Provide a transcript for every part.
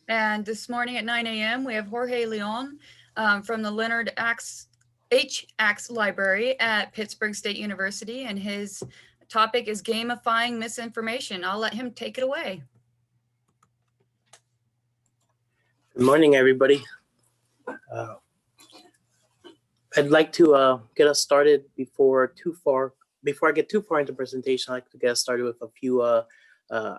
And this morning at 9 a.m., we have Jorge Leon from the Leonard H. Axe Library at Pittsburg State University, and his topic is gamifying misinformation. I'll let him take it away. Good morning, everybody. I'd like to get us started before I get too far into the presentation. I'd like to get us started with a few, I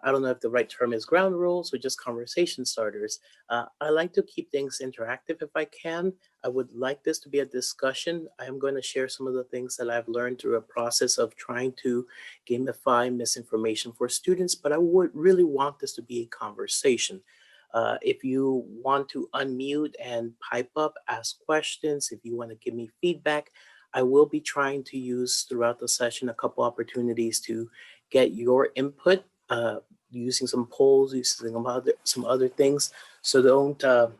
don't know if the right term is ground rules or just conversation starters. I like to keep things interactive if I can. I would like this to be a discussion. I am going to share some of the things that I've learned through a process of trying to gamify misinformation for students, but I would really want this to be a conversation. If you want to unmute and pipe up, ask questions, if you want to give me feedback, I will be trying to use throughout the session a couple opportunities to get your input using some polls, using some other things. So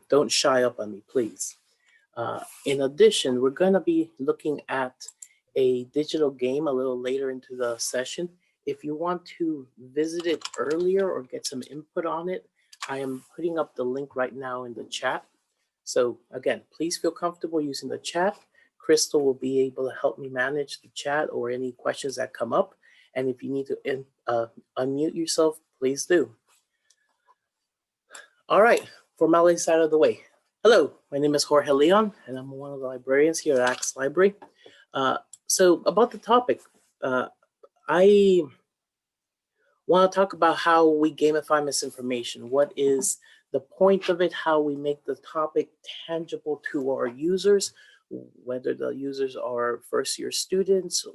don't shy up on me, please. In addition, we're going to be looking at a digital game a little later into the session. If you want to visit it earlier or get some input on it, I am putting up the link right now in the chat. So again, please feel comfortable using the chat. Crystal will be able to help me manage the chat or any questions that come up. And if you need to unmute yourself, please do. All right, formalities out of the way. Hello, my name is Jorge Leon, and I'm one of the librarians here at Axe Library. So about the topic, I want to talk about how we gamify misinformation. What is the point of it? How we make the topic tangible to our users, whether the users are first-year students,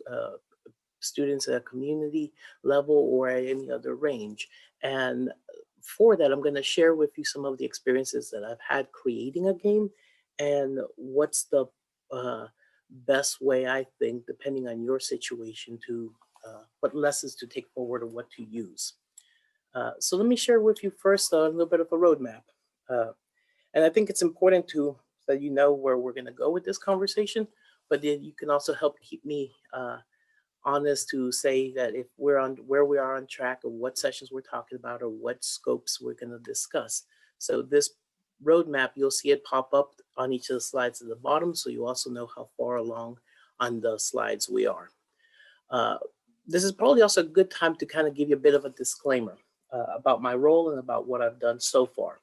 students at a community level, or at any other range. And for that, I'm going to share with you some of the experiences that I've had creating a game and what's the best way, I think, depending on your situation, to what lessons to take forward or what to use. So let me share with you first a little bit of a roadmap. And I think it's important that you know where we're going to go with this conversation, but then you can also help keep me honest to say that if we're on where we are on track, or what sessions we're talking about, or what scopes we're going to discuss. So this roadmap, you'll see it pop up on each of the slides at the bottom, so you also know how far along on the slides we are. This is probably also a good time to kind of give you a bit of a disclaimer about my role and about what I've done so far.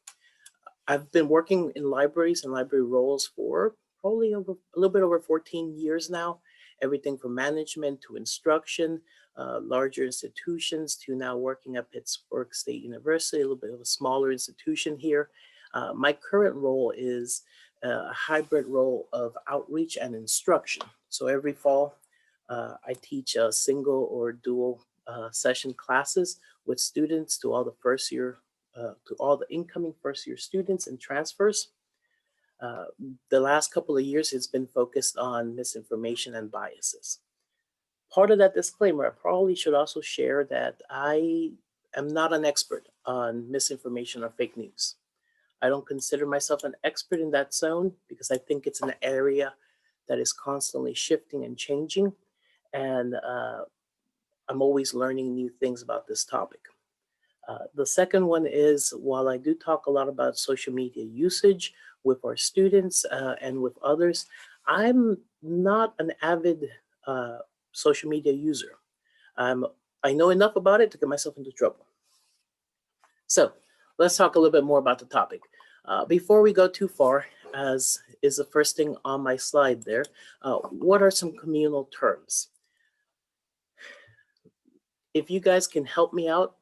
I've been working in libraries and library roles for probably a little bit over 14 years now, everything from management to instruction, larger institutions, to now working at Pittsburg State University, a little bit of a smaller institution here. My current role is a hybrid role of outreach and instruction. So every fall, I teach a single or dual session classes with students to all the incoming first-year students and transfers. The last couple of years has been focused on misinformation and biases. Part of that disclaimer, I probably should also share that I am not an expert on misinformation or fake news. I don't consider myself an expert in that zone because I think it's an area that is constantly shifting and changing. And I'm always learning new things about this topic. The second one is, while I do talk a lot about social media usage with our students and with others, I'm not an avid social media user. I know enough about it to get myself into trouble. So let's talk a little bit more about the topic. Before we go too far, as is the first thing on my slide there, what are some communal terms? If you guys can help me out,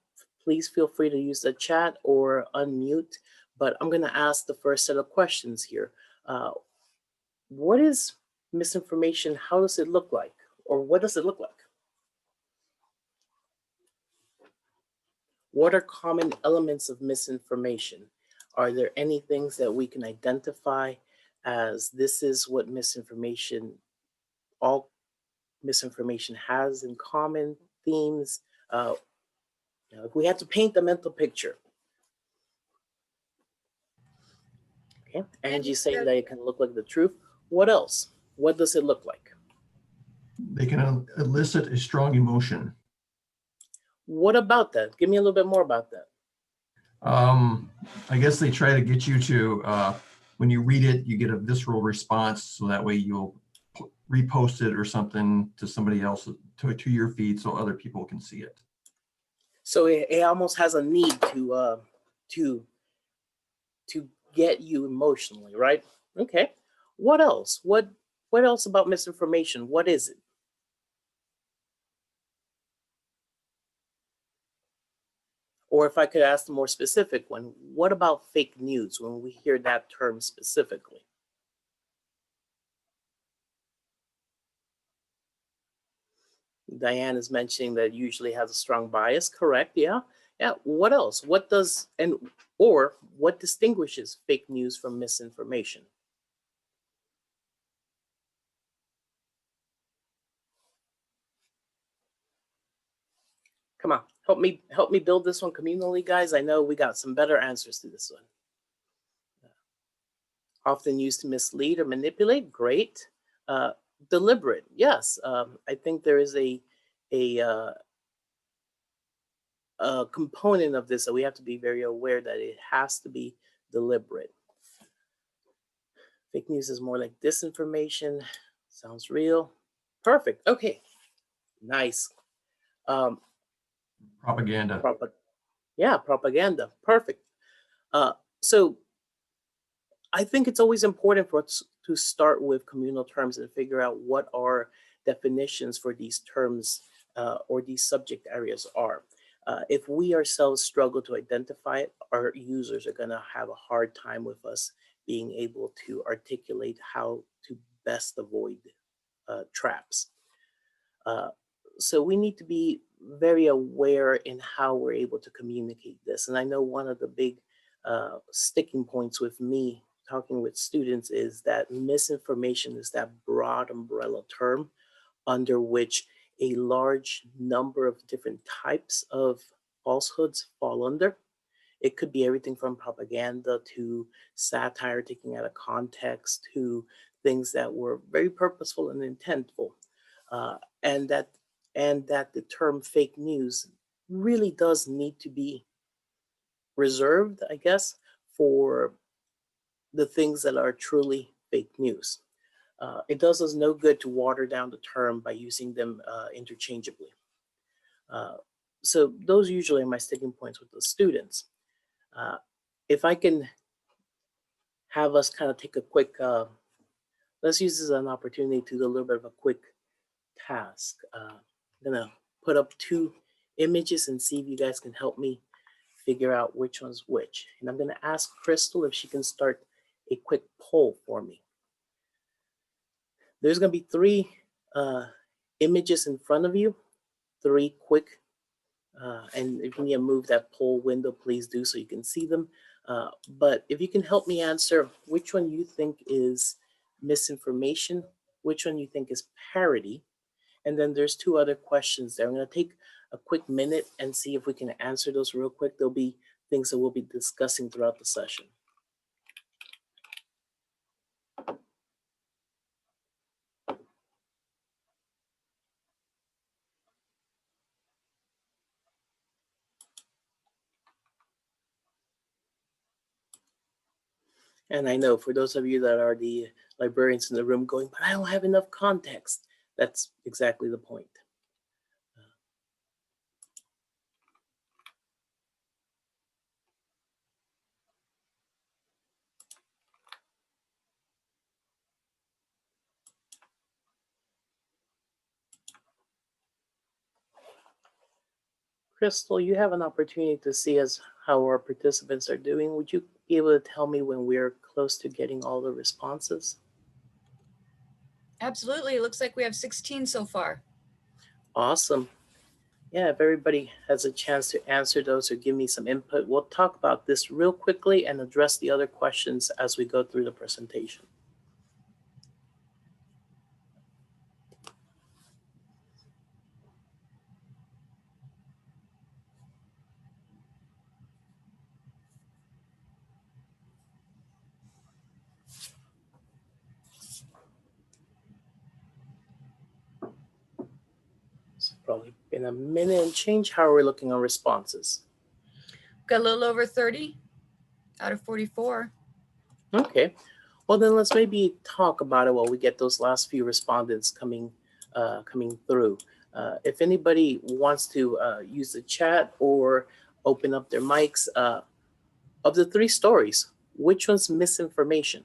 please feel free to use the chat or unmute, but I'm going to ask the first set of questions here. What is misinformation? How does it look like? Or what does it look like? What are common elements of misinformation? Are there any things that we can identify as this is what all misinformation has in common, themes? If we had to paint the mental picture. Okay, Angie's saying that it can look like the truth. What else? What does it look like? They can elicit a strong emotion. What about that? Give me a little bit more about that. I guess they try to get you to, when you read it, you get a visceral response. So that way you'll repost it or something to somebody else, to your feed, so other people can see it. So it almost has a need to get you emotionally, right? Okay. What else? What else about misinformation? What is it? Or if I could ask the more specific one, what about fake news when we hear that term specifically? Diane is mentioning that it usually has a strong bias. Correct. Yeah. Yeah. What else? What does or what distinguishes fake news from misinformation? Come on, help me build this one communally, guys. I know we got some better answers to this one. Often used to mislead or manipulate. Great. Deliberate. Yes. I think there is a component of this that we have to be very aware that it has to be deliberate. Fake news is more like disinformation. Sounds real. Perfect. Okay. Nice. Propaganda. Yeah, propaganda. Perfect. So I think it's always important for us to start with communal terms and figure out what our definitions for these terms or these subject areas are. If we ourselves struggle to identify it, our users are going to have a hard time with us being able to articulate how to best avoid traps. So we need to be very aware in how we're able to communicate this. And I know one of the big sticking points with me talking with students is that misinformation is that broad umbrella term under which a large number of different types of falsehoods fall under. It could be everything from propaganda to satire taken out of context to things that were very purposeful and intentful. Uh, and that the term fake news really does need to be reserved, I guess, for the things that are truly fake news. It does us no good to water down the term by using them interchangeably. So those usually are my sticking points with the students. If I can have us kind of take a quick, let's use this as an opportunity to do a little bit of a quick task. I'm gonna put up 2 images and see if you guys can help me figure out which one's which. And I'm gonna ask Crystal if she can start a quick poll for me. There's gonna be 3 images in front of you, 3 quick, and if you need to move that poll window, please do so you can see them. But if you can help me answer which one you think is misinformation, which one you think is parody, and then there's 2 other questions there. I'm gonna take a quick minute and see if we can answer those real quick. There'll be things that we'll be discussing throughout the session. And I know for those of you that are the librarians in the room going, but I don't have enough context. That's exactly the point. Crystal, you have an opportunity to see as how our participants are doing. Would you be able to tell me when we're close to getting all the responses? Absolutely. It looks like we have 16 so far. Awesome. Yeah, if everybody has a chance to answer those or give me some input, we'll talk about this real quickly and address the other questions as we go through the presentation. It's probably been a minute and change. How are we looking on responses? Got a little over 30. out of 44. Okay. Well, then let's maybe talk about it while we get those last few respondents coming through. If anybody wants to use the chat or open up their mics, of the three stories, which one's misinformation?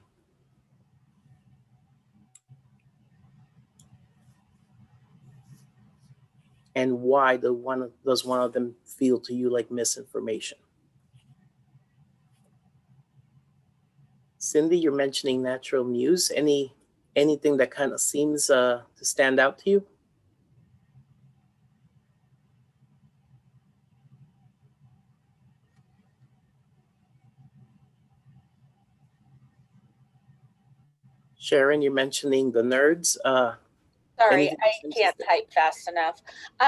And why does one of them feel to you like misinformation? Cindy, you're mentioning natural news. Anything that kind of seems to stand out to you? Sharon, you're mentioning the nerds. Sorry, anything I that's can't interesting? type fast enough.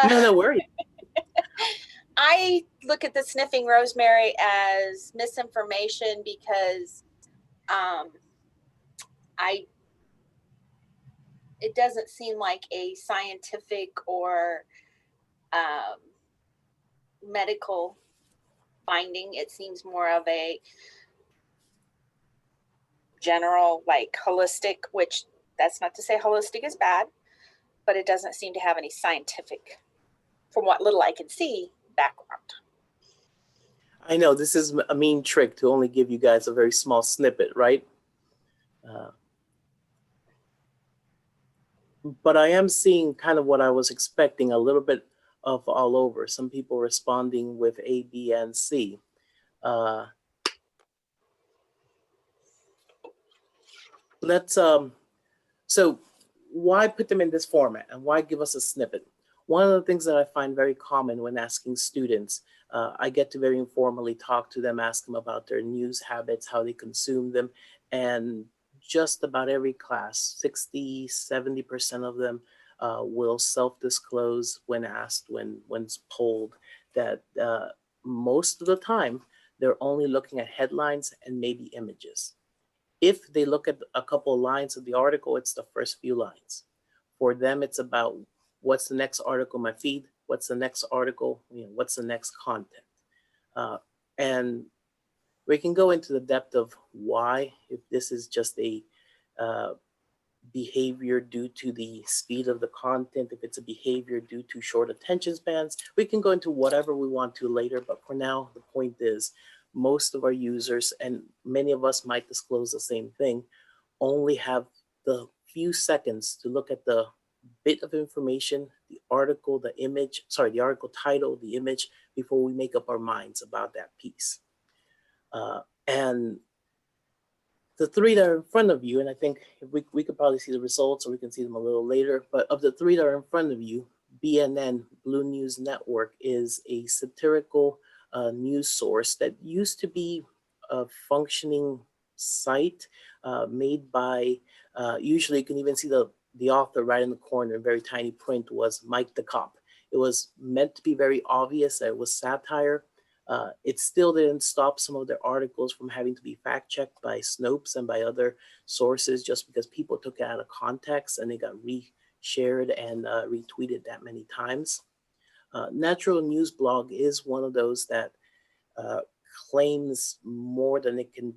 No worries. I look at the sniffing rosemary as misinformation because it doesn't seem like a scientific or medical finding. It seems more of a general, like holistic, which that's not to say holistic is bad, but it doesn't seem to have any scientific, from what little I can see, background. I know this is a mean trick to only give you guys a very small snippet, right? But I am seeing kind of what I was expecting, a little bit of all over. Some people responding with A, B, and C. So why put them in this format and why give us a snippet? One of the things that I find very common when asking students, I get to very informally talk to them, ask them about their news habits, how they consume them, and just about every class, 60, 70% of them will self-disclose when asked, when polled, that most of the time, they're only looking at headlines and maybe images. If they look at a couple of lines of the article, it's the first few lines. For them, it's about what's the next article in my feed, what's the next article, what's the next content. And we can go into the depth of why, if this is just a behavior due to the speed of the content, if it's a behavior due to short attention spans, we can go into whatever we want to later. But for now, the point is, most of our users, and many of us might disclose the same thing, only have the few seconds to look at the bit of information, the article, the image, the article title, the image, before we make up our minds about that piece. And the three that are in front of you, and I think if we could probably see the results, or we can see them a little later, but of the three that are in front of you, BNN, Blue News Network, is a satirical news source that used to be a functioning site made by, usually you can even see the author right in the corner in very tiny print, was Mike the Cop. It was meant to be very obvious that it was satire. It still didn't stop some of their articles from having to be fact-checked by Snopes and by other sources, just because people took it out of context and it got reshared and retweeted that many times. Natural News Blog is one of those that claims more than it can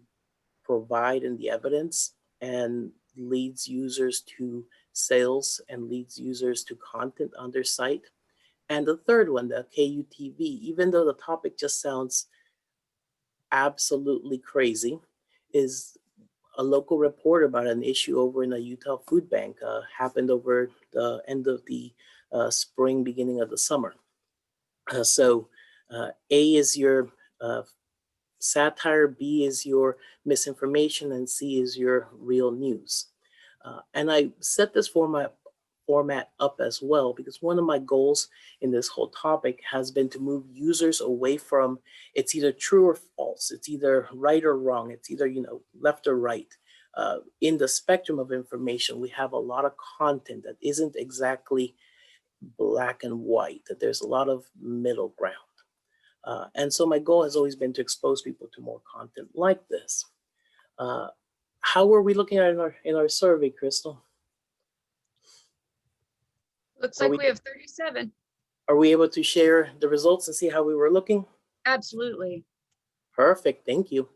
provide in the evidence, and leads users to sales and leads users to content on their site. And the third one, the KUTV, even though the topic just sounds absolutely crazy, is a local report about an issue over in a Utah food bank, happened over the end of the spring, beginning of the summer. So A is your satire, B is your misinformation, and C is your real news. And I set this format up as well because one of my goals in this whole topic has been to move users away from it's either true or false, it's either right or wrong, it's either left or right. In the spectrum of information, we have a lot of content that isn't exactly black and white, that there's a lot of middle ground. And so my goal has always been to expose people to more content like this. How were we looking at in our survey, Crystal? Looks like we have 37. Are we able to share the results and see how we were looking? Absolutely. Perfect, thank you.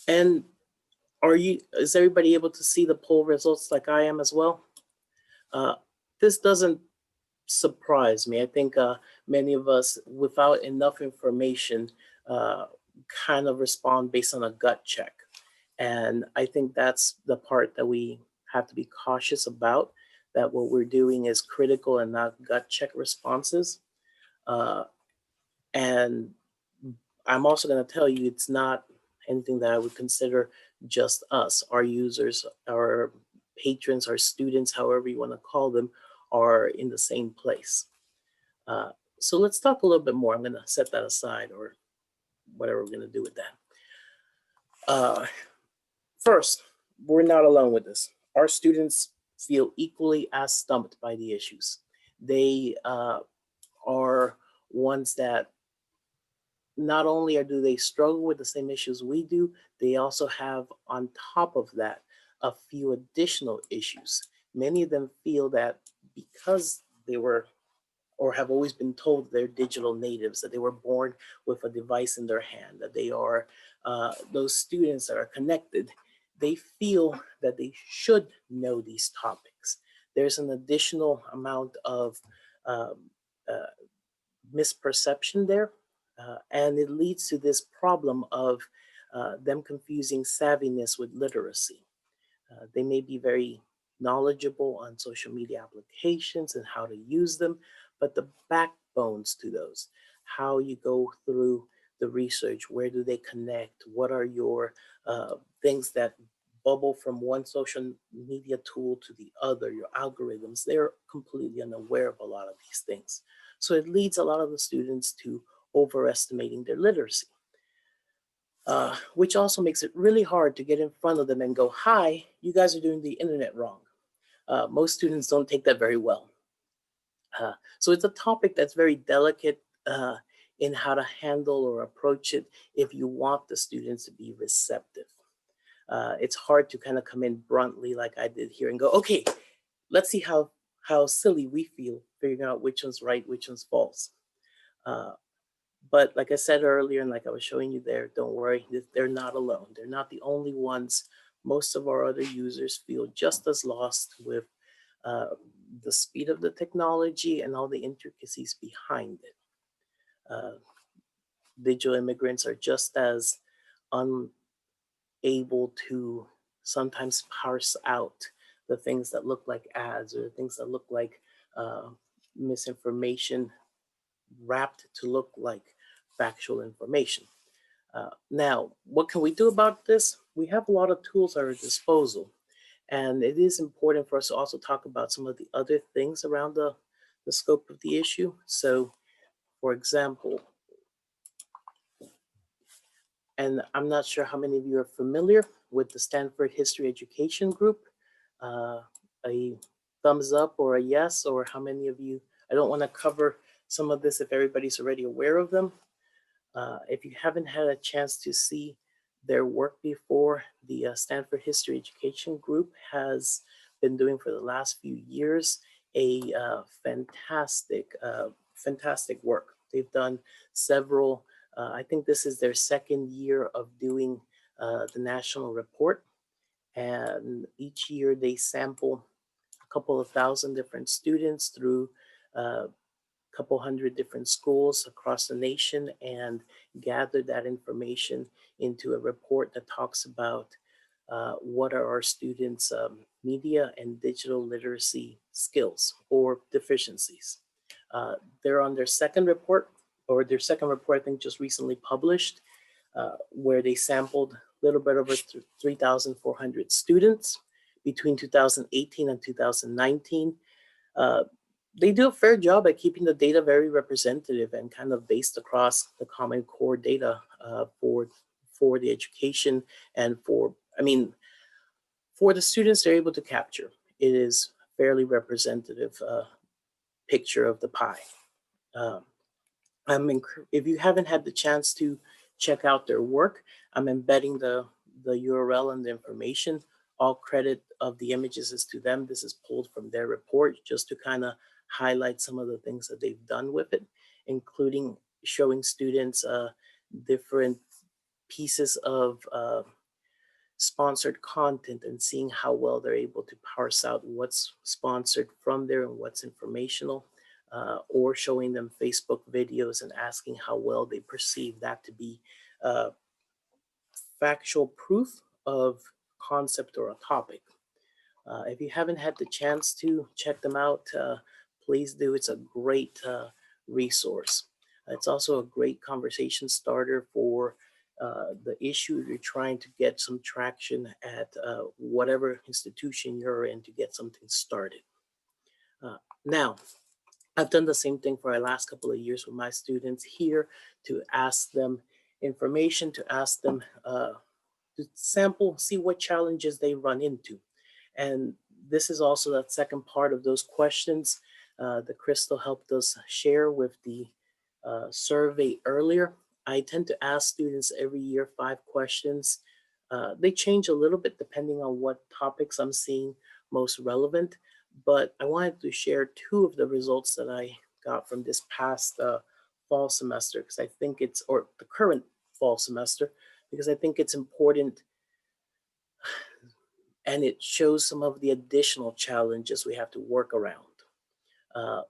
And is everybody able to see the poll results like I am as well? This doesn't surprise me. I think many of us, without enough information, kind of respond based on a gut check. And I think that's the part that we have to be cautious about, that what we're doing is critical and not gut check responses. And I'm also going to tell you it's not anything that I would consider just us. Our users, our patrons, our students, however you want to call them, are in the same place. So let's talk a little bit more. I'm going to set that aside, or whatever we're going to do with that. First, we're not alone with this. Our students feel equally as stumped by the issues. They are ones that not only do they struggle with the same issues we do, they also have on top of that a few additional issues. Many of them feel that because they were or have always been told they're digital natives, that they were born with a device in their hand, that they are those students that are connected, they feel that they should know these topics. There's an additional amount of misperception there, and it leads to this problem of them confusing savviness with literacy. They may be very knowledgeable on social media applications and how to use them, but the backbones to those, how you go through the research, where do they connect, what are your things that bubble from one social media tool to the other, your algorithms, they're completely unaware of a lot of these things. So it leads a lot of the students to overestimating their literacy. Which also makes it really hard to get in front of them and go, hi, you guys are doing the internet wrong. Most students don't take that very well. So it's a topic that's very delicate in how to handle or approach it if you want the students to be receptive. It's hard to kind of come in bluntly like I did here and go, okay, let's see how silly we feel figuring out which one's right, which one's false. But like I said earlier, and like I was showing you there, don't worry, they're not alone. They're not the only ones. Most of our other users feel just as lost with the speed of the technology and all the intricacies behind it. Digital immigrants are just as unable to sometimes parse out the things that look like ads or the things that look like misinformation wrapped to look like factual information. Now, what can we do about this? We have a lot of tools at our disposal, and it is important for us to also talk about some of the other things around the scope of the issue. So, for example, and I'm not sure how many of you are familiar with the Stanford History Education Group, a thumbs up or a yes, or how many of you, I don't want to cover some of this if everybody's already aware of them. If you haven't had a chance to see their work before, the Stanford History Education Group has been doing for the last few years a fantastic work. They've done several, I think this is their second year of doing the national report. And each year they sample a couple of thousand different students through couple hundred different schools across the nation and gather that information into a report that talks about what are our students' media and digital literacy skills or deficiencies. They're on their second report, I think just recently published, where they sampled a little bit over 3,400 students between 2018 and 2019. They do a fair job at keeping the data very representative and kind of based across the Common Core data for the education and for the students they're able to capture. It is a fairly representative picture of the pie. If you haven't had the chance to check out their work, I'm embedding the URL and the information. All credit of the images is to them. This is pulled from their report just to kind of highlight some of the things that they've done with it, including showing students different pieces of sponsored content and seeing how well they're able to parse out what's sponsored from there and what's informational, or showing them Facebook videos and asking how well they perceive that to be uh, factual proof of concept or a topic. If you haven't had the chance to check them out, please do. It's a great resource. It's also a great conversation starter for the issue you're trying to get some traction at whatever institution you're in to get something started. Now, I've done the same thing for the last couple of years with my students here to ask them information, to ask them to sample, see what challenges they run into. And this is also that second part of those questions that Crystal helped us share with the survey earlier. I tend to ask students every year 5 questions. They change a little bit depending on what topics I'm seeing most relevant, but I wanted to share 2 of the results that I got from this past fall semester, because I think it's, or the current fall semester, because I think it's important and it shows some of the additional challenges we have to work around. Uh,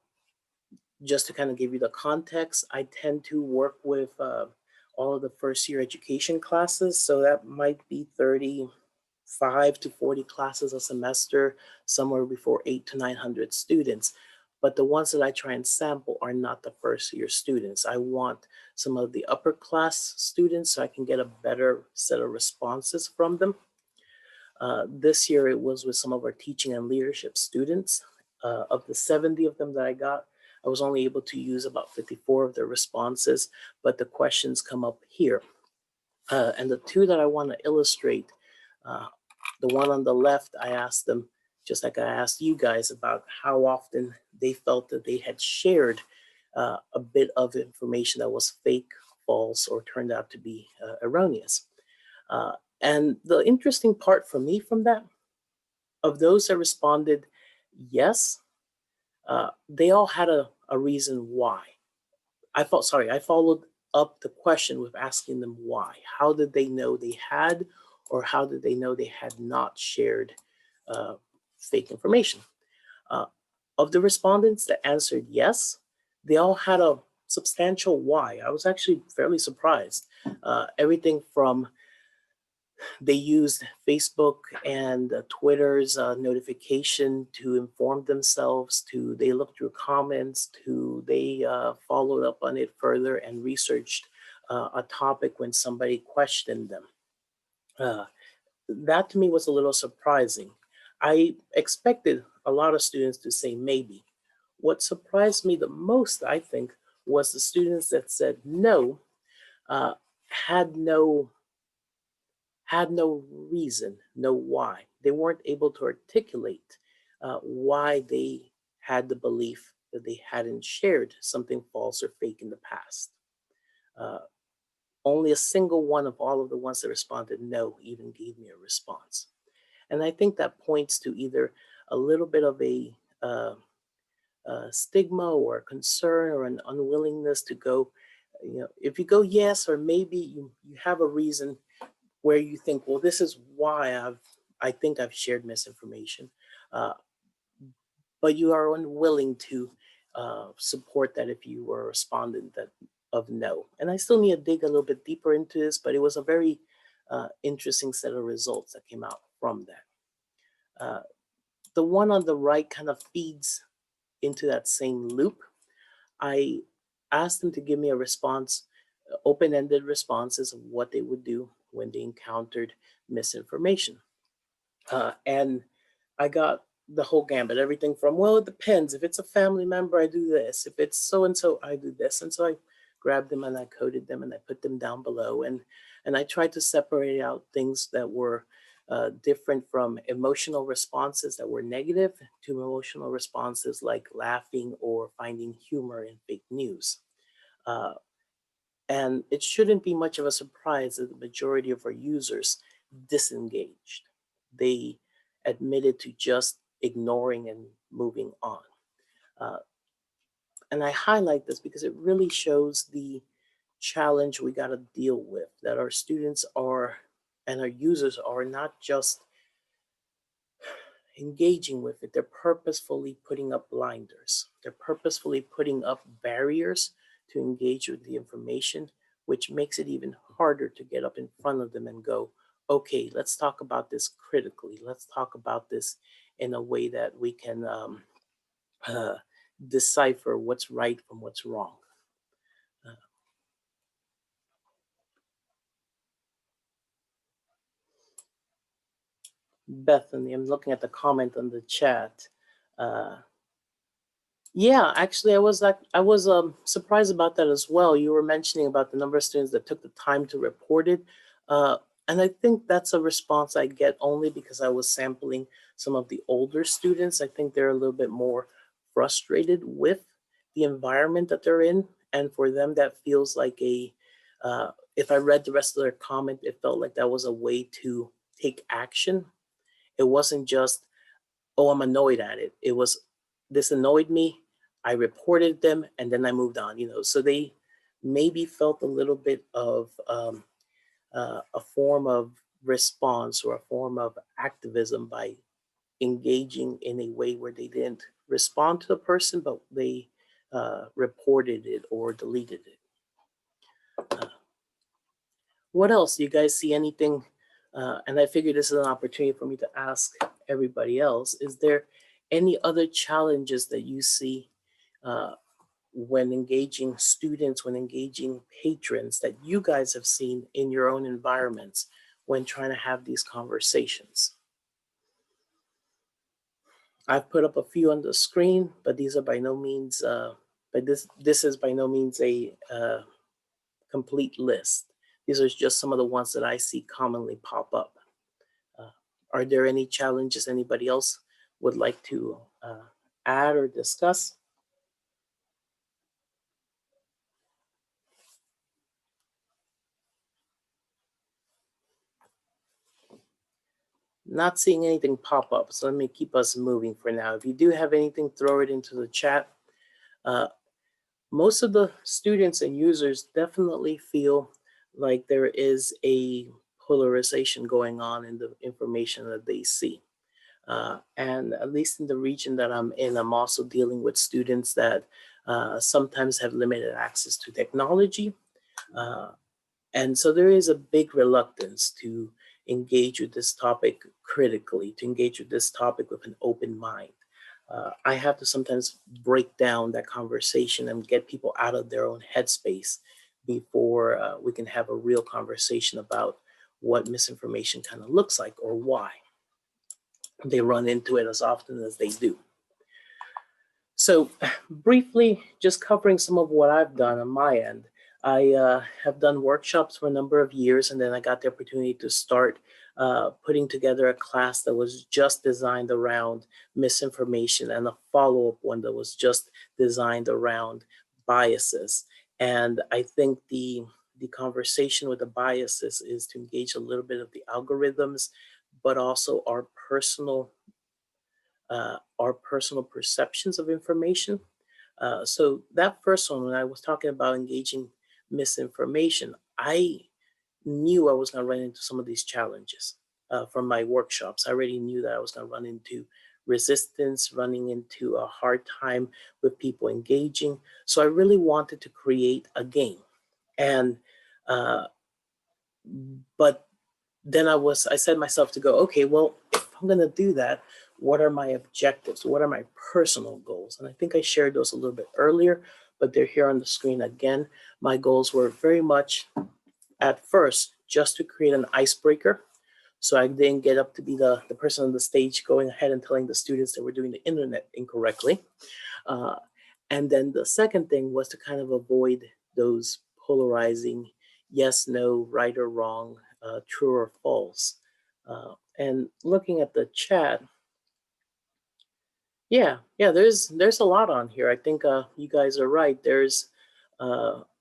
just to kind of give you the context, I tend to work with all of the first year education classes. So that might be 35 to 40 classes a semester, somewhere before 800 to 900 students. But the ones that I try and sample are not the first year students. I want some of the upper class students so I can get a better set of responses from them. This year it was with some of our teaching and leadership students. Of the 70 of them that I got, I was only able to use about 54 of their responses, but the questions come up here. And the 2 that I want to illustrate, the one on the left, I asked them, just like I asked you guys, about how often they felt that they had shared a bit of information that was fake, false, or turned out to be erroneous. And the interesting part for me from that, of those that responded yes, they all had a reason why. I followed up the question with asking them why. How did they know they had, or how did they know they had not shared fake information? Of the respondents that answered yes, they all had a substantial why. I was actually fairly surprised. Everything from they used Facebook and Twitter's notification to inform themselves, to they looked through comments, to they followed up on it further and researched a topic when somebody questioned them. That to me was a little surprising. I expected a lot of students to say maybe. What surprised me the most, I think, was the students that said no, had no reason, no why. They weren't able to articulate why they had the belief that they hadn't shared something false or fake in the past. Only a single one of all of the ones that responded no even gave me a response. And I think that points to either a little bit of a stigma or a concern or an unwillingness to go, if you go yes or maybe, you have a reason where you think, well, this is why I think I've shared misinformation, but you are unwilling to support that if you were a respondent of no. And I still need to dig a little bit deeper into this, but it was a very interesting set of results that came out from that. The one on the right kind of feeds into that same loop. I asked them to give me a response, open-ended responses of what they would do when they encountered misinformation. And I got the whole gambit, everything from, well, it depends. If it's a family member, I do this. If it's so-and-so, I do this. And so I grabbed them and I coded them and I put them down below. And I tried to separate out things that were different from emotional responses that were negative to emotional responses like laughing or finding humor in fake news. And it shouldn't be much of a surprise that the majority of our users disengaged. They admitted to just ignoring and moving on. And I highlight this because it really shows the challenge we got to deal with, that our students are and our users are not just engaging with it, they're purposefully putting up blinders. They're purposefully putting up barriers to engage with the information, which makes it even harder to get up in front of them and go, okay, let's talk about this critically. Let's talk about this in a way that we can decipher what's right from what's wrong. Bethany, I'm looking at the comment on the chat. Yeah, actually, I was surprised about that as well. You were mentioning about the number of students that took the time to report it. And I think that's a response I get only because I was sampling some of the older students. I think they're a little bit more frustrated with the environment that they're in. And for them, that feels like if I read the rest of their comment, it felt like that was a way to take action. It wasn't just, oh, I'm annoyed at it. It was, this annoyed me, I reported them, and then I moved on, So they maybe felt a little bit of a form of response or a form of activism by engaging in a way where they didn't respond to the person, but they reported it or deleted it. What else? Do you guys see anything? And I figured this is an opportunity for me to ask everybody else, is there any other challenges that you see when engaging students, when engaging patrons that you guys have seen in your own environments when trying to have these conversations? I've put up a few on the screen, but these are by no means, this is by no means a complete list. These are just some of the ones that I see commonly pop up. Are there any challenges anybody else would like to add or discuss? Not seeing anything pop up, so let me keep us moving for now. If you do have anything, throw it into the chat. Most of the students and users definitely feel like there is a polarization going on in the information that they see. And at least in the region that I'm in, I'm also dealing with students that sometimes have limited access to technology. And so there is a big reluctance to engage with this topic critically, to engage with this topic with an open mind. I have to sometimes break down that conversation and get people out of their own headspace before we can have a real conversation about what misinformation kind of looks like or why they run into it as often as they do. So briefly, just covering some of what I've done on my end. I have done workshops for a number of years, and then I got the opportunity to start putting together a class that was just designed around misinformation and a follow-up one that was just designed around biases. And I think the conversation with the biases is to engage a little bit of the algorithms, but also our personal perceptions of information. So that first one, when I was talking about engaging misinformation, I knew I was going to run into some of these challenges from my workshops. I already knew that I was going to run into resistance, running into a hard time with people engaging. So I really wanted to create a game. And, but then I set myself to go, okay, well, if I'm going to do that, what are my objectives? What are my personal goals? And I think I shared those a little bit earlier, but they're here on the screen again. My goals were very much at first just to create an icebreaker. So I didn't get up to be the person on the stage going ahead and telling the students that we're doing the internet incorrectly. And then the second thing was to kind of avoid those polarizing yes, no, right or wrong, true or false. And looking at the chat, yeah, there's a lot on here. I think you guys are right. There's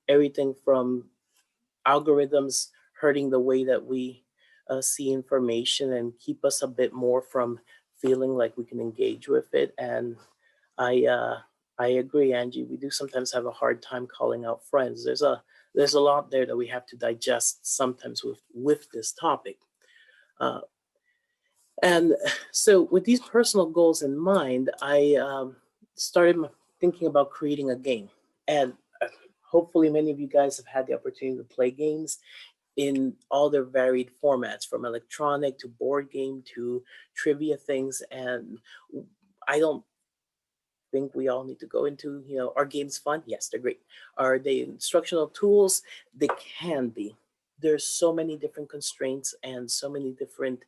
everything from algorithms hurting the way that we see information and keep us a bit more from feeling like we can engage with it. And I agree, Angie. We do sometimes have a hard time calling out friends. There's a lot there that we have to digest sometimes with this topic. Uh, and so with these personal goals in mind, I started thinking about creating a game. And hopefully many of you guys have had the opportunity to play games in all their varied formats, from electronic to board game to trivia things. And I don't think we all need to go into, are games fun? Yes, they're great. Are they instructional tools? They can be. There's so many different constraints and so many different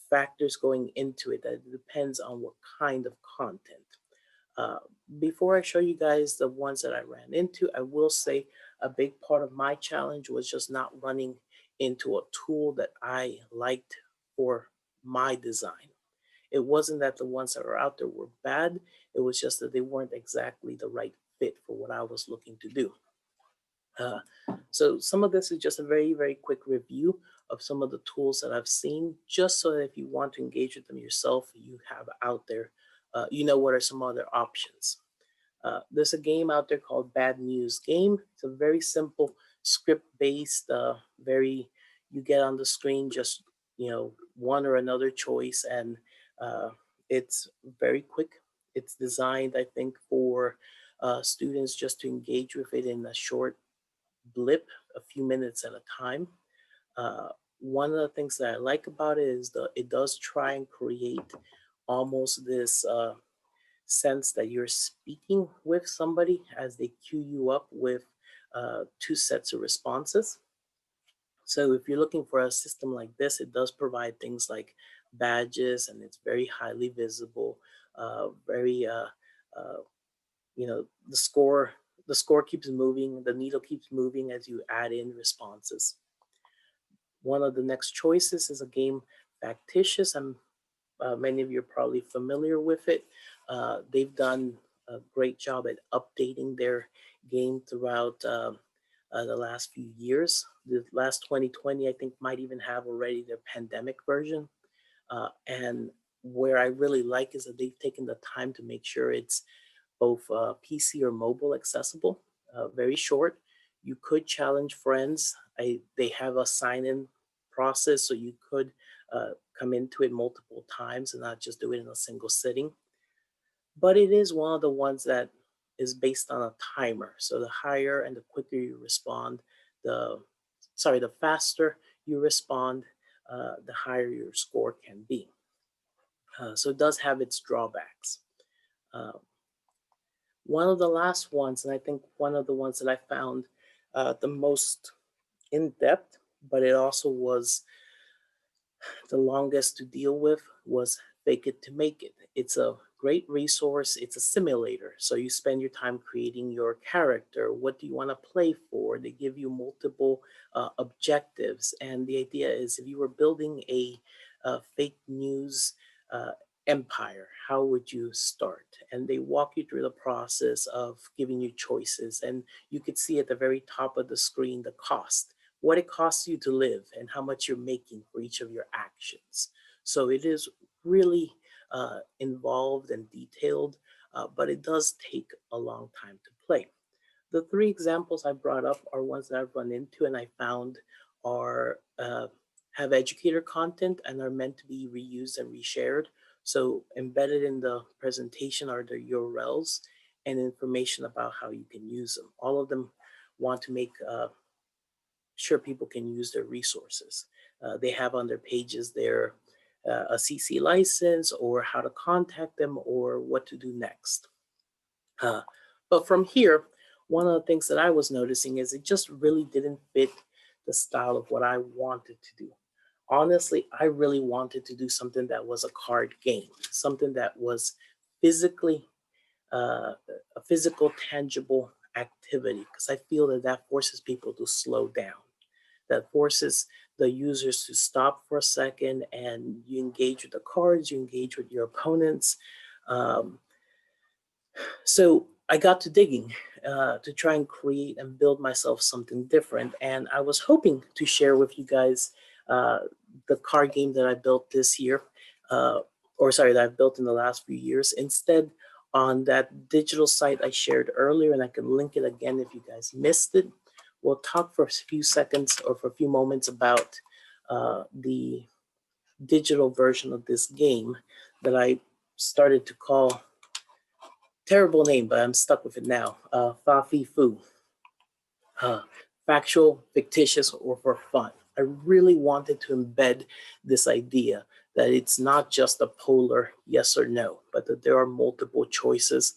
factors going into it that it depends on what kind of content. Uh, Before I show you guys the ones that I ran into, I will say a big part of my challenge was just not running into a tool that I liked for my design. It wasn't that the ones that are out there were bad. It was just that they weren't exactly the right fit for what I was looking to do. So some of this is just a very, very quick review of some of the tools that I've seen, just so that if you want to engage with them yourself, you have out there, you know what are some other options. There's a game out there called Bad News Game. It's a very simple script-based, you get on the screen just, one or another choice, and it's very quick. It's designed, I think, for students just to engage with it in a short blip, a few minutes at a time. One of the things that I like about it is it does try and create almost this sense that you're speaking with somebody as they cue you up with two sets of responses. So if you're looking for a system like this, it does provide things like badges, and it's very highly visible, very, the score keeps moving, the needle keeps moving as you add in responses. One of the next choices is a game, Factitious. Many of you are probably familiar with it. They've done a great job at updating their game throughout the last few years. The last 2020, I think, might even have already their pandemic version. And where I really like is that they've taken the time to make sure it's both PC or mobile accessible, very short. You could challenge friends. They have a sign-in process, so you could come into it multiple times and not just do it in a single sitting. But it is one of the ones that is based on a timer. So the higher and the quicker you respond, the faster you respond, the higher your score can be. So it does have its drawbacks. One of the last ones, and I think one of the ones that I found the most in-depth, but it also was the longest to deal with, was Fake It to Make It. It's a great resource. It's a simulator. So you spend your time creating your character. What do you want to play for? They give you multiple objectives. And the idea is, if you were building a fake news empire, how would you start? And they walk you through the process of giving you choices. And you could see at the very top of the screen the cost, what it costs you to live, and how much you're making for each of your actions. So it is really involved and detailed, but it does take a long time to play. The three examples I brought up are ones that I've run into and I found are have educator content and are meant to be reused and reshared. So embedded in the presentation are the URLs and information about how you can use them. All of them want to make sure people can use their resources. They have on their pages their a CC license, or how to contact them, or what to do next. But from here, one of the things that I was noticing is it just really didn't fit the style of what I wanted to do. Honestly, I really wanted to do something that was a card game, something that was physically, a physical, tangible activity, because I feel that that forces people to slow down. That forces the users to stop for a second, and you engage with the cards, you engage with your opponents. So I got to digging to try and create and build myself something different. And I was hoping to share with you guys the card game that I built this year, that I've built in the last few years. Instead, on that digital site I shared earlier, and I can link it again if you guys missed it, we'll talk for a few seconds or for a few moments about the digital version of this game that I started to call, terrible name, but I'm stuck with it now, Fa.Fi.Fu. Factual, fictitious, or for fun. I really wanted to embed this idea that it's not just a polar yes or no, but that there are multiple choices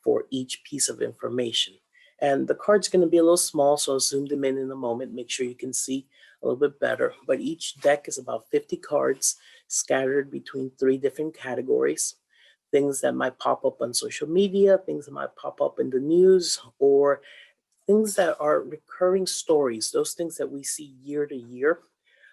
for each piece of information. And the card's going to be a little small, so I'll zoom them in a moment, make sure you can see a little bit better. But each deck is about 50 cards scattered between 3 different categories. Things that might pop up on social media, things that might pop up in the news, or things that are recurring stories, those things that we see year to year.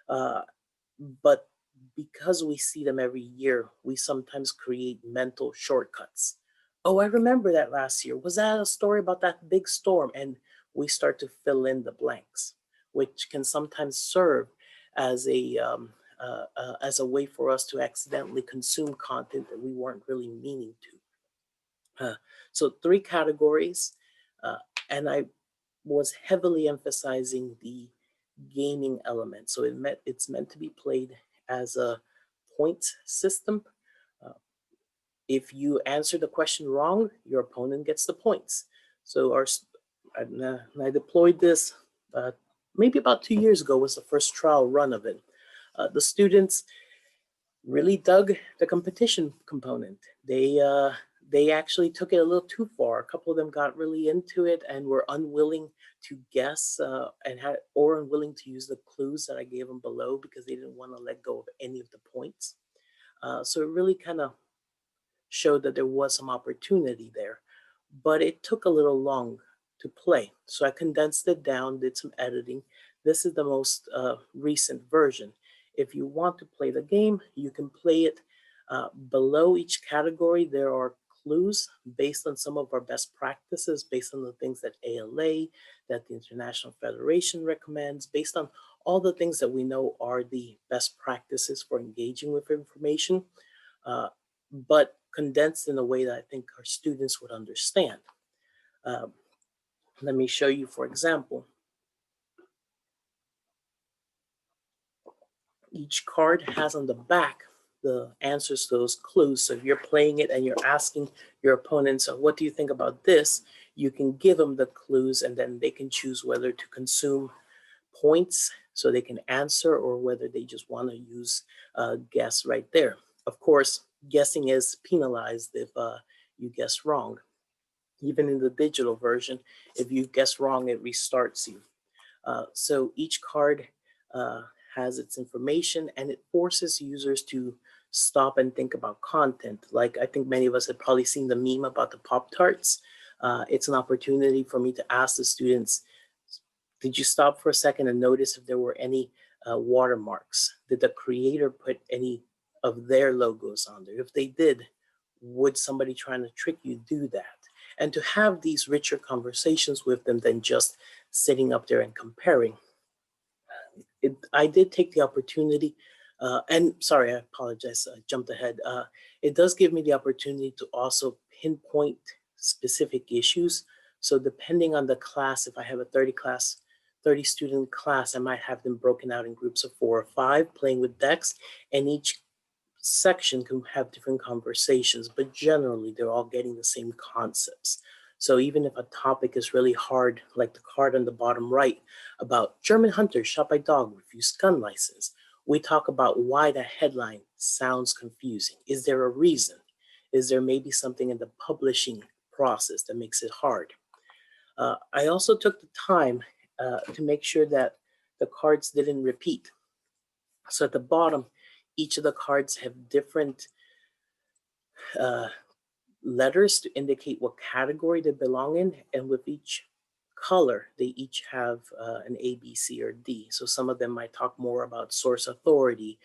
But because we see them every year, we sometimes create mental shortcuts. Oh, I remember that last year. Was that a story about that big storm? And we start to fill in the blanks, which can sometimes serve as a way for us to accidentally consume content that we weren't really meaning to. So 3 categories, and I was heavily emphasizing the gaming element. So it's meant to be played as a points system. If you answer the question wrong, your opponent gets the points. So I deployed this maybe about 2 years ago was the first trial run of it. The students really dug the competition component. They actually took it a little too far. A couple of them got really into it and were unwilling to guess or unwilling to use the clues that I gave them below because they didn't want to let go of any of the points. So it really kind of showed that there was some opportunity there, but it took a little long to play. So I condensed it down, did some editing. This is the most recent version. If you want to play the game, you can play it. Below each category, there are clues based on some of our best practices, based on the things that ALA, that the International Federation recommends, based on all the things that we know are the best practices for engaging with information, but condensed in a way that I think our students would understand. Let me show you, for example. Each card has on the back the answers to those clues. So if you're playing it and you're asking your opponents, what do you think about this? You can give them the clues and then they can choose whether to consume points so they can answer or whether they just want to use guess right there. Of course, guessing is penalized if you guess wrong. Even in the digital version, if you guess wrong, it restarts you. So each card has its information and it forces users to stop and think about content. Like I think many of us have probably seen the meme about the Pop-Tarts. It's an opportunity for me to ask the students, did you stop for a second and notice if there were any watermarks? Did the creator put any of their logos on there? If they did, would somebody trying to trick you do that? And to have these richer conversations with them than just sitting up there and comparing. I did take the opportunity, and sorry, I apologize, I jumped ahead. It does give me the opportunity to also pinpoint specific issues. So depending on the class, if I have a 30 student class, I might have them broken out in groups of 4 or 5 playing with decks, and each section can have different conversations, but generally they're all getting the same concepts. So even if a topic is really hard, like the card on the bottom right about German hunters shot by dog refuse gun license, we talk about why the headline sounds confusing. Is there a reason? Is there maybe something in the publishing process that makes it hard? I also took the time to make sure that the cards didn't repeat. So at the bottom, each of the cards have different letters to indicate what category they belong in, and with each color, they each have an A, B, C, or D. So some of them might talk more about source authority,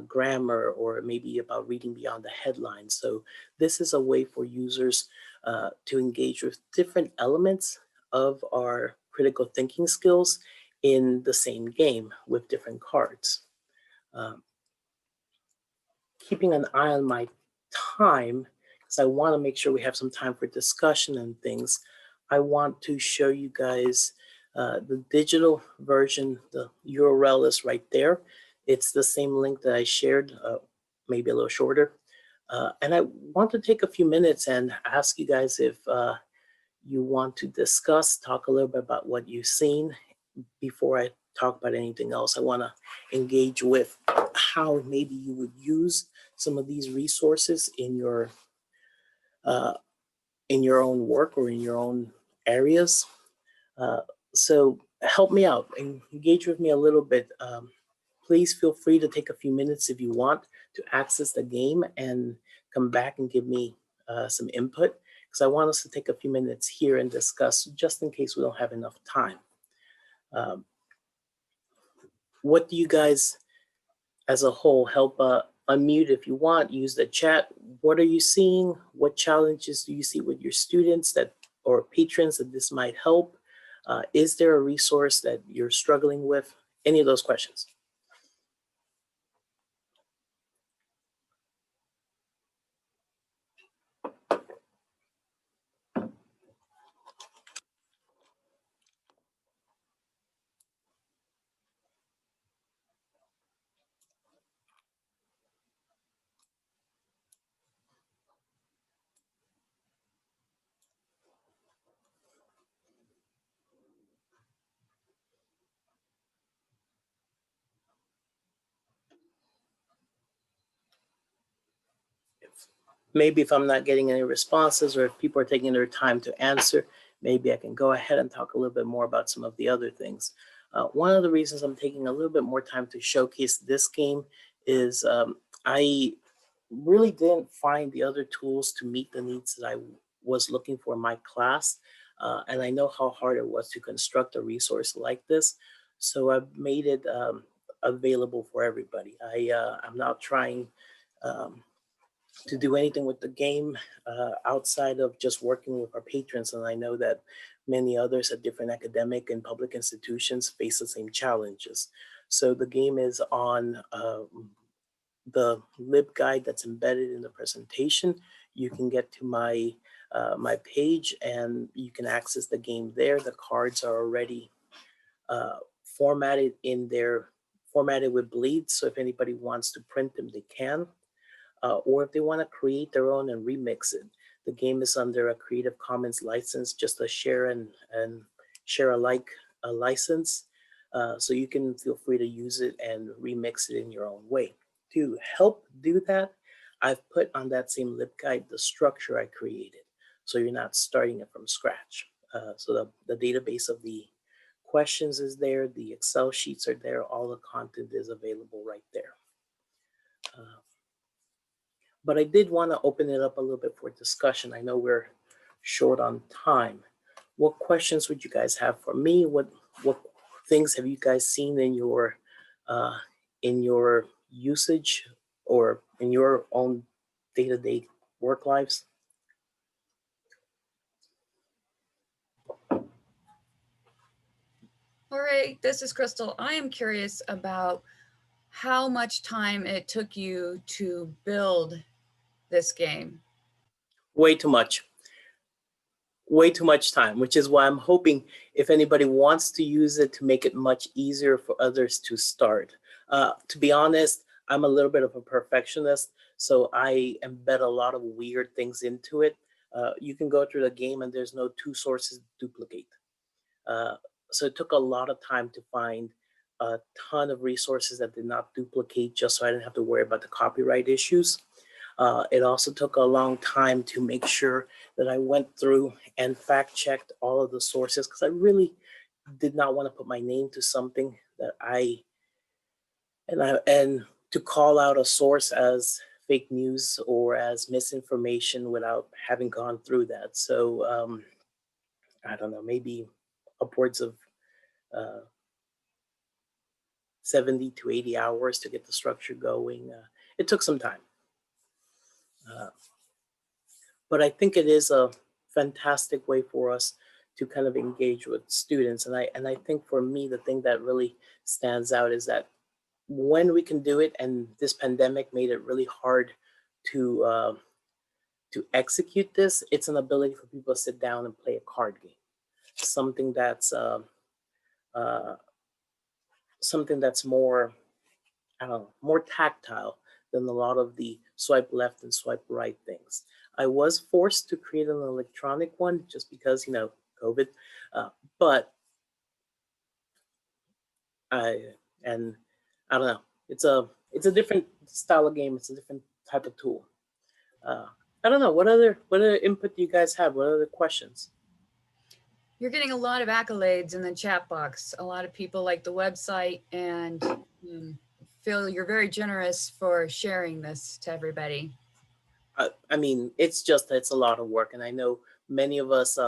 grammar, or maybe about reading beyond the headlines. So this is a way for users to engage with different elements of our critical thinking skills in the same game with different cards. Keeping an eye on my time, because I want to make sure we have some time for discussion and things, I want to show you guys The digital version, the URL is right there. It's the same link that I shared, maybe a little shorter. And I want to take a few minutes and ask you guys if you want to talk a little bit about what you've seen before I talk about anything else. I want to engage with how maybe you would use some of these resources in your own work or in your own areas. So help me out and engage with me a little bit. Please feel free to take a few minutes if you want to access the game and come back and give me some input, because I want us to take a few minutes here and discuss, just in case we don't have enough time. What do you guys as a whole help unmute if you want, use the chat. What are you seeing? What challenges do you see with your students that or patrons that this might help? Is there a resource that you're struggling with? Any of those questions? Maybe if I'm not getting any responses or if people are taking their time to answer, maybe I can go ahead and talk a little bit more about some of the other things. One of the reasons I'm taking a little bit more time to showcase this game is I really didn't find the other tools to meet the needs that I was looking for in my class. And I know how hard it was to construct a resource like this. So I've made it available for everybody. I'm now trying to do anything with the game outside of just working with our patrons. And I know that many others at different academic and public institutions face the same challenges. So the game is on the LibGuide that's embedded in the presentation. You can get to my my page and you can access the game there. The cards are already formatted with bleeds. So if anybody wants to print them, they can. Or if they want to create their own and remix it. The game is under a Creative Commons license, just a share and share alike license. So you can feel free to use it and remix it in your own way. To help do that, I've put on that same LibGuide the structure I created. So you're not starting it from scratch. So the database of the questions is there, the Excel sheets are there, all the content is available right there. But I did want to open it up a little bit for discussion. I know we're short on time. What questions would you guys have for me? What things have you guys seen in your usage or in your own day-to-day work lives? All right, this is Crystal. I am curious about how much time it took you to build this game. Way too much. Way too much time, which is why I'm hoping if anybody wants to use it to make it much easier for others to start. To be honest, I'm a little bit of a perfectionist, so I embed a lot of weird things into it. You can go through the game and there's no two sources duplicate. So it took a lot of time to find a ton of resources that did not duplicate, just so I didn't have to worry about the copyright issues. It also took a long time to make sure that I went through and fact checked all of the sources, because I really did not want to put my name to something that and to call out a source as fake news or as misinformation without having gone through that. So I don't know, maybe upwards of 70 to 80 hours to get the structure going. It took some time. But I think it is a fantastic way for us to kind of engage with students. And I think for me, the thing that really stands out is that when we can do it, and this pandemic made it really hard to execute this, it's an ability for people to sit down and play a card game. Something that's uh, something that's more, I don't know, more tactile than a lot of the swipe left and swipe right things. I was forced to create an electronic one just because, COVID. But I and I don't know. It's a different style of game. It's a different type of tool. Uh, I don't know what other input do you guys have? What other questions? You're getting a lot of accolades in the chat box. A lot of people like the website and feel you're very generous for sharing this to everybody. I mean, it's a lot of work, and I know many of us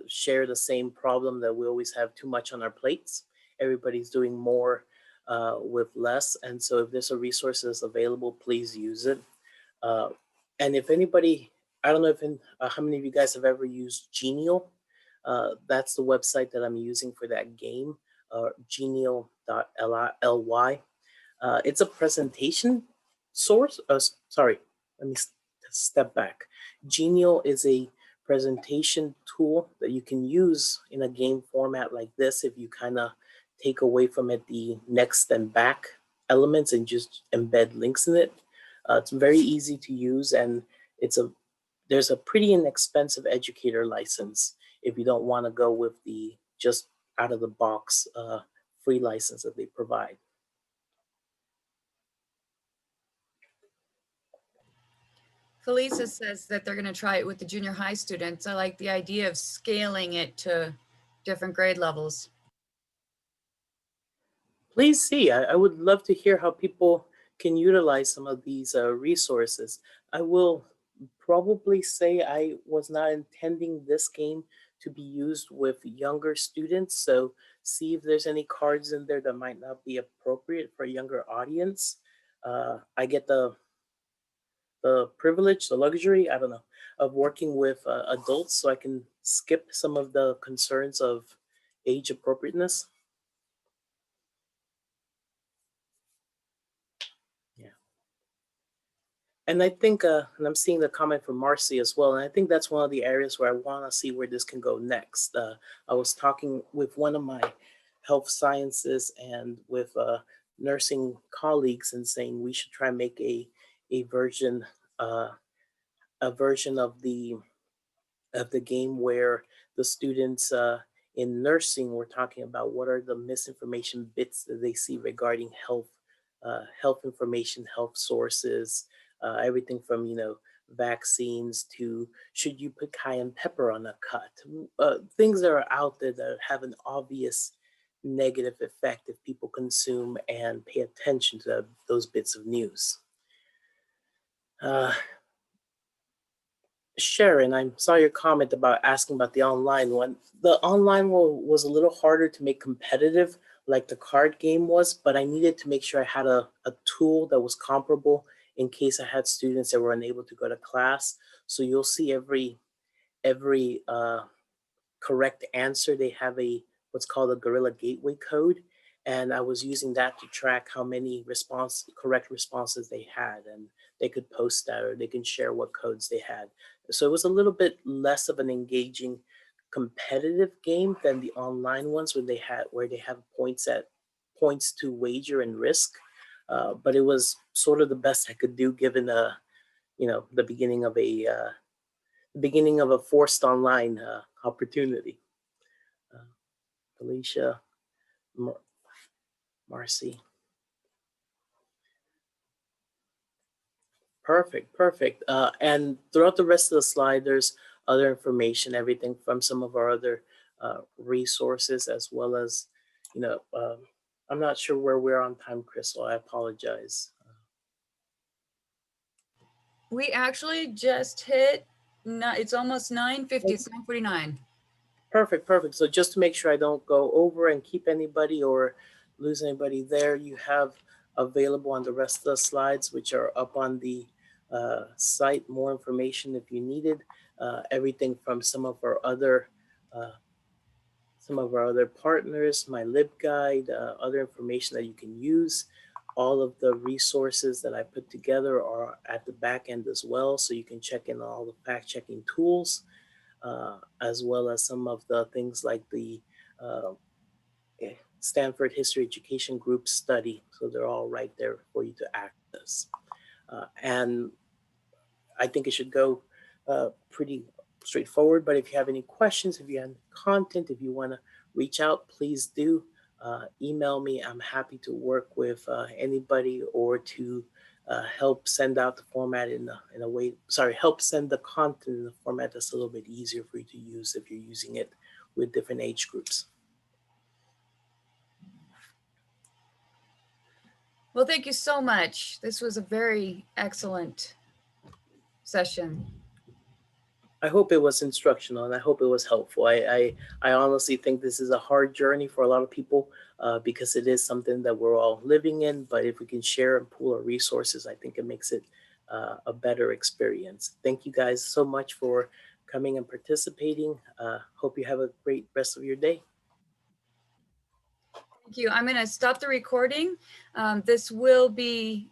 share the same problem that we always have too much on our plates. Everybody's doing more with less, and so if there's a resource that's available, please use it. Uh, and if anybody, I don't know how many of you guys have ever used Genial. That's the website that I'm using for that game, genial.ly. It's a presentation source. Sorry, let me step back. Genial is a presentation tool that you can use in a game format like this if you kind of take away from it the next and back elements and just embed links in it. It's very easy to use, and there's a pretty inexpensive educator license if you don't want to go with the just out of the box free license that they provide. Felisa says that they're going to try it with the junior high students. I like the idea of scaling it to different grade levels. Please see. I would love to hear how people can utilize some of these resources. I will probably say I was not intending this game to be used with younger students. So see if there's any cards in there that might not be appropriate for a younger audience. I get the privilege, the luxury, I don't know, of working with adults, so I can skip some of the concerns of age appropriateness. Yeah. And I think, and I'm seeing the comment from Marcy as well, and I think that's one of the areas where I want to see where this can go next. I was talking with one of my health sciences and with nursing colleagues and saying we should try and make a version uh, of the game where the students in nursing were talking about what are the misinformation bits that they see regarding health information, health sources, everything from vaccines to should you put cayenne pepper on a cut, things that are out there that have an obvious negative effect if people consume and pay attention to those bits of news. Sharon, I saw your comment about asking about the online one. The online one was a little harder to make competitive like the card game was, but I needed to make sure I had a tool that was comparable in case I had students that were unable to go to class. So you'll see every correct answer, they have what's called a Gorilla Gateway code. And I was using that to track how many correct responses they had. And they could post that or they can share what codes they had. So it was a little bit less of an engaging competitive game than the online ones where they have points to wager and risk. But it was sort of the best I could do given the beginning of a forced online opportunity. Felicia, Marcy. Perfect. And throughout the rest of the slide, there's other information, everything from some of our other resources, as well as, I'm not sure where we're on time, Crystal. I apologize. We actually just hit, it's almost 9:50, it's 9:49. Perfect. So just to make sure I don't go over and keep anybody or lose anybody there, you have available on the rest of the slides, which are up on the site, more information if you needed. Everything from some of our other partners, my LibGuide, other information that you can use. All of the resources that I put together are at the back end as well, so you can check in all the fact-checking tools. As well as some of the things like the Stanford History Education Group study. So they're all right there for you to access. And I think it should go pretty straightforward. But if you have any questions, if you have content, if you want to reach out, please do email me. I'm happy to work with anybody or to help send out the format in a way. Sorry, help send the content in a format that's a little bit easier for you to use if you're using it with different age groups. Well, thank you so much. This was a very excellent session. I hope it was instructional and I hope it was helpful. I honestly think this is a hard journey for a lot of people because it is something that we're all living in. But if we can share and pool our resources, I think it makes it a better experience. Thank you guys so much for coming and participating. Hope you have a great rest of your day. Thank you. I'm going to stop the recording. This will be